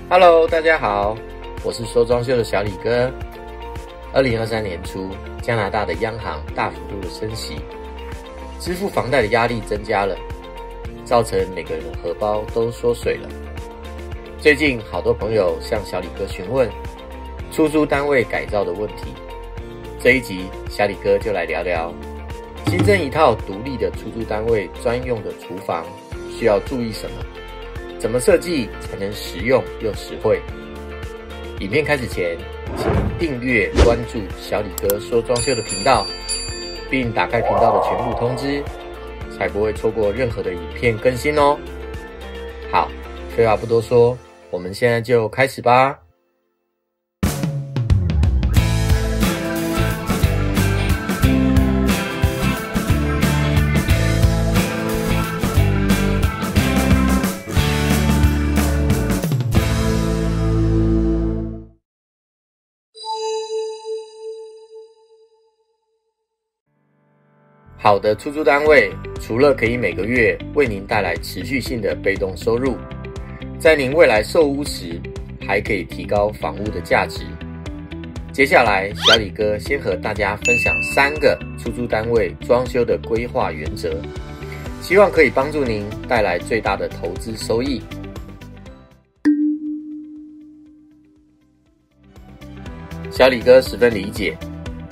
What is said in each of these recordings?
Hello， 大家好，我是说装修的小李哥。2023年初，加拿大的央行大幅度的升息，支付房贷的压力增加了，造成每个人的荷包都缩水了。最近好多朋友向小李哥询问出租单位改造的问题，这一集小李哥就来聊聊新增一套独立的出租单位专用的厨房需要注意什么，怎么设计才能实用又实惠。影片开始前，请订阅关注小李哥说装修的频道，并打开频道的全部通知，才不会错过任何的影片更新哦。好，废话不多说，我们现在就开始吧。好的出租单位除了可以每个月为您带来持续性的被动收入，在您未来售屋时还可以提高房屋的价值。接下来小李哥先和大家分享3个出租单位装修的规划原则，希望可以帮助您带来最大的投资收益。小李哥十分理解，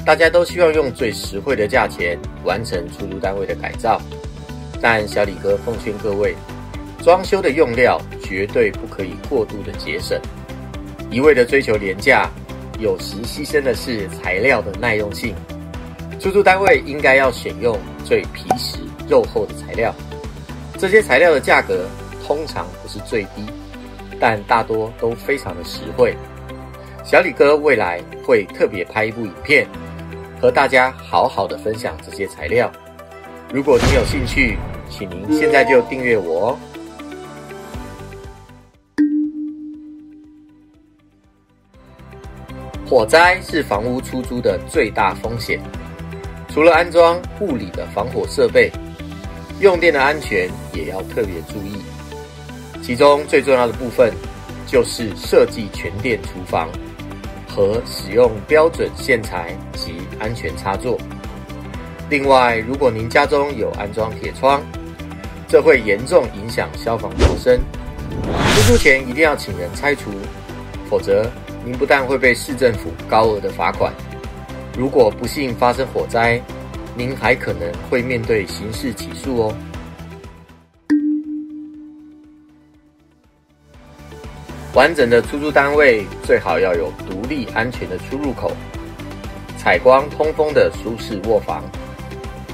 大家都希望用最实惠的价钱完成出租单位的改造，但小李哥奉劝各位，装修的用料绝对不可以过度的节省，一味的追求廉价，有时牺牲的是材料的耐用性。出租单位应该要选用最皮实肉厚的材料，这些材料的价格通常不是最低，但大多都非常的实惠。小李哥未来会特别拍一部影片，和大家好好的分享这些材料。如果您有兴趣，请您现在就订阅我哦。火灾是房屋出租的最大风险，除了安装物理的防火设备，用电的安全也要特别注意。其中最重要的部分就是设计全电厨房和使用标准线材及安全插座。另外，如果您家中有安装铁窗，这会严重影响消防逃生。出租前一定要请人拆除，否则您不但会被市政府高额的罚款，如果不幸发生火灾，您还可能会面对刑事起诉哦。完整的出租单位最好要有独立安全的出入口，采光通风的舒适卧房，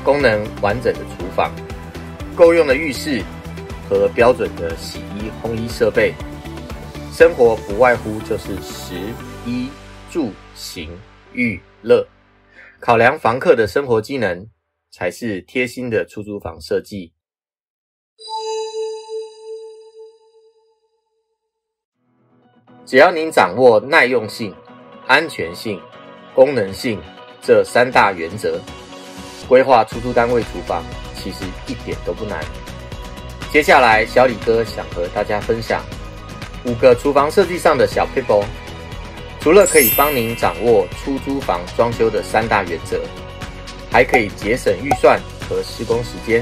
功能完整的厨房，够用的浴室和标准的洗衣烘衣设备。生活不外乎就是食衣住行娱乐，考量房客的生活机能，才是贴心的出租房设计。只要您掌握耐用性、安全性、功能性这3大原则，规划出租单位厨房其实一点都不难。接下来小李哥想和大家分享5个厨房设计上的小撇步，除了可以帮您掌握出租房装修的3大原则，还可以节省预算和施工时间。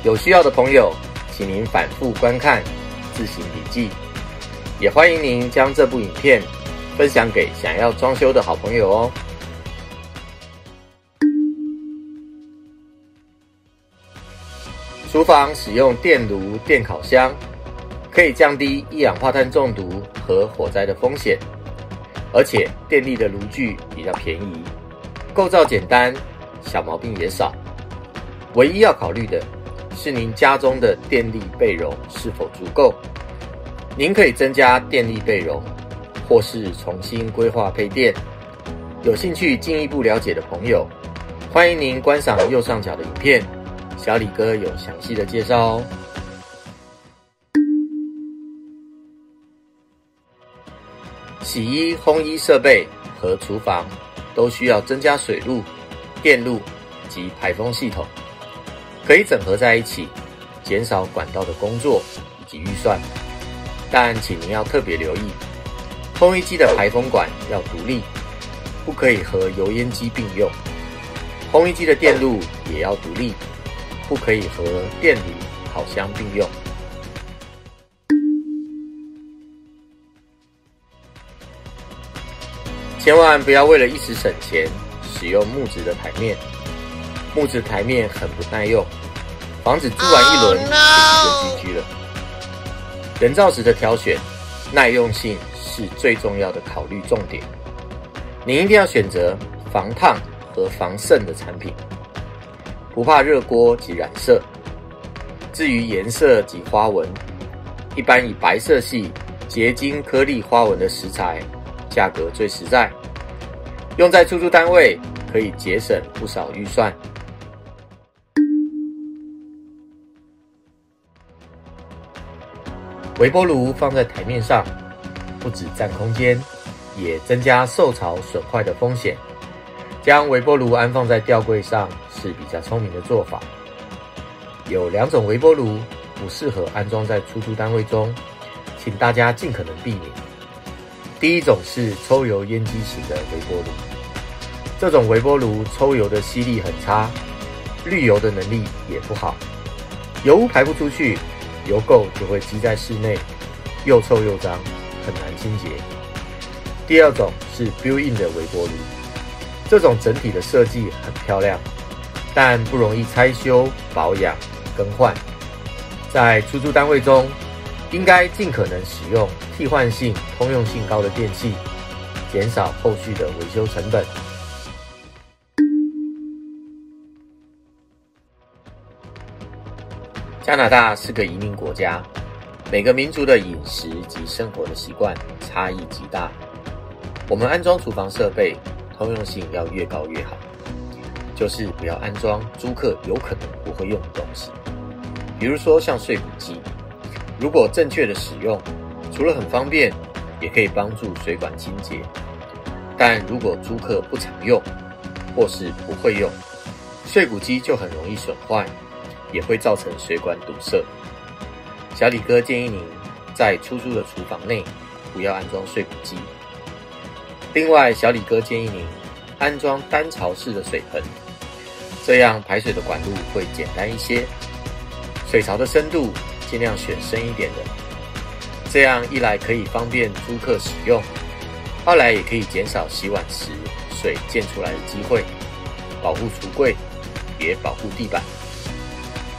有需要的朋友，请您反复观看，自行笔记。也欢迎您将这部影片分享给想要装修的好朋友哦。厨房使用电炉、电烤箱，可以降低一氧化碳中毒和火灾的风险，而且电力的炉具比较便宜，构造简单，小毛病也少。唯一要考虑的是您家中的电力备容是否足够。您可以增加电力备容，或是重新规划配电。有兴趣进一步了解的朋友，欢迎您观赏右上角的影片，小李哥有详细的介绍哦。洗衣、烘衣设备和厨房都需要增加水路、电路及排风系统，可以整合在一起，减少管道的工作以及预算。但请您要特别留意，烘衣机的排风管要独立，不可以和油烟机并用。烘衣机的电路也要独立，不可以和电炉、烤箱并用。千万不要为了一时省钱，使用木质的台面。木质台面很不耐用，房子租完一轮就GG了。人造石的挑选，耐用性是最重要的考虑重点。您一定要选择防烫和防渗的产品，不怕热锅及染色。至于颜色及花纹，一般以白色系、结晶颗粒花纹的石材，价格最实在，用在出租单位可以节省不少预算。微波炉放在台面上，不只占空间，也增加受潮损坏的风险。将微波炉安放在吊柜上是比较聪明的做法。有2种微波炉不适合安装在出租单位中，请大家尽可能避免。第一种是抽油烟机型的微波炉，这种微波炉抽油的吸力很差，滤油的能力也不好，油污排不出去，油垢就会积在室内，又臭又脏，很难清洁。第二种是 built-in 的微波炉，这种整体的设计很漂亮，但不容易拆修、保养、更换。在出租单位中，应该尽可能使用替换性、通用性高的电器，减少后续的维修成本。加拿大是个移民国家，每个民族的饮食及生活的习惯差异极大。我们安装厨房设备，通用性要越高越好，就是不要安装租客有可能不会用的东西。比如说像碎骨机，如果正确的使用，除了很方便，也可以帮助水管清洁。但如果租客不常用，或是不会用，碎骨机就很容易损坏，也会造成水管堵塞。小李哥建议您在出租的厨房内不要安装碎骨机。另外，小李哥建议您安装单槽式的水盆，这样排水的管路会简单一些，水槽的深度尽量选深一点的，这样一来可以方便租客使用，二来也可以减少洗碗时水溅出来的机会，保护橱柜，也保护地板。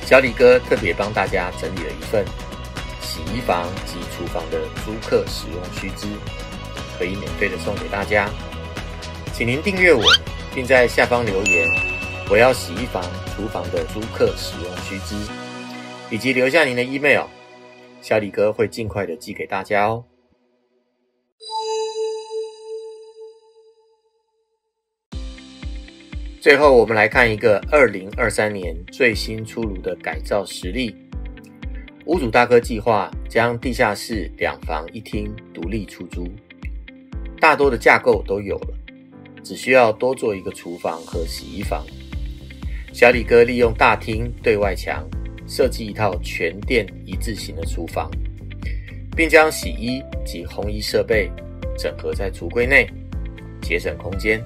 小李哥特别帮大家整理了一份洗衣房及厨房的租客使用须知，可以免费的送给大家。请您订阅我，并在下方留言我要洗衣房、厨房的租客使用须知，以及留下您的 email， 小李哥会尽快的寄给大家哦。最后我们来看一个2023年最新出炉的改造实例。屋主大哥计划将地下室2房1厅独立出租，大多的架构都有了，只需要多做一个厨房和洗衣房。小李哥利用大厅对外墙设计一套全店一字型的厨房，并将洗衣及烘衣设备整合在橱柜内，节省空间。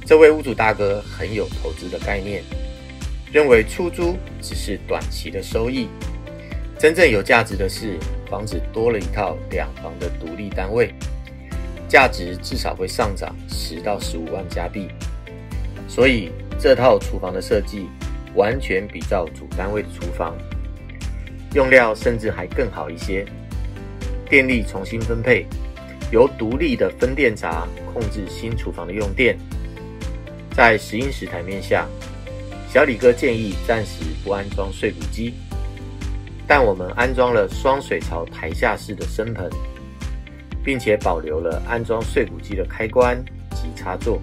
这位屋主大哥很有投资的概念，认为出租只是短期的收益，真正有价值的是房子多了一套2房的独立单位，价值至少会上涨10到15万加币。所以这套厨房的设计完全比照主单位的厨房，用料甚至还更好一些，电力重新分配，由独立的分电闸控制新厨房的用电。在10英尺台面下，小李哥建议暂时不安装碎骨机，但我们安装了双水槽台下式的深盆，并且保留了安装碎骨机的开关及插座。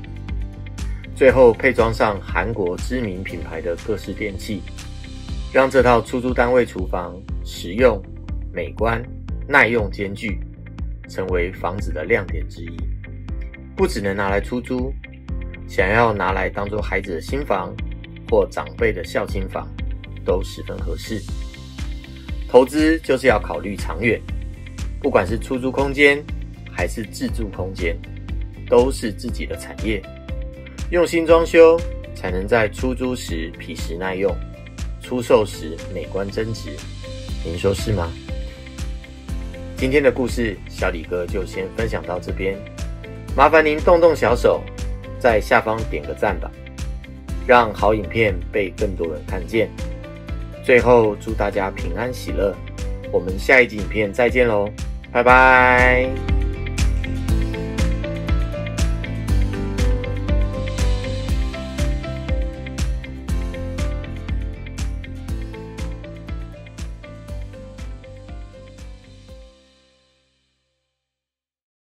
最后配装上韩国知名品牌的各式电器，让这套出租单位厨房实用、美观、耐用兼具，成为房子的亮点之一。不只能拿来出租，想要拿来当作孩子的新房或长辈的孝亲房，都十分合适。投资就是要考虑长远，不管是出租空间还是自住空间，都是自己的产业。用心装修，才能在出租时皮实耐用，出售时美观增值。您说是吗？今天的故事，小李哥就先分享到这边。麻烦您动动小手，在下方点个赞吧，让好影片被更多人看见。最后祝大家平安喜乐，我们下一集影片再见喽，拜拜。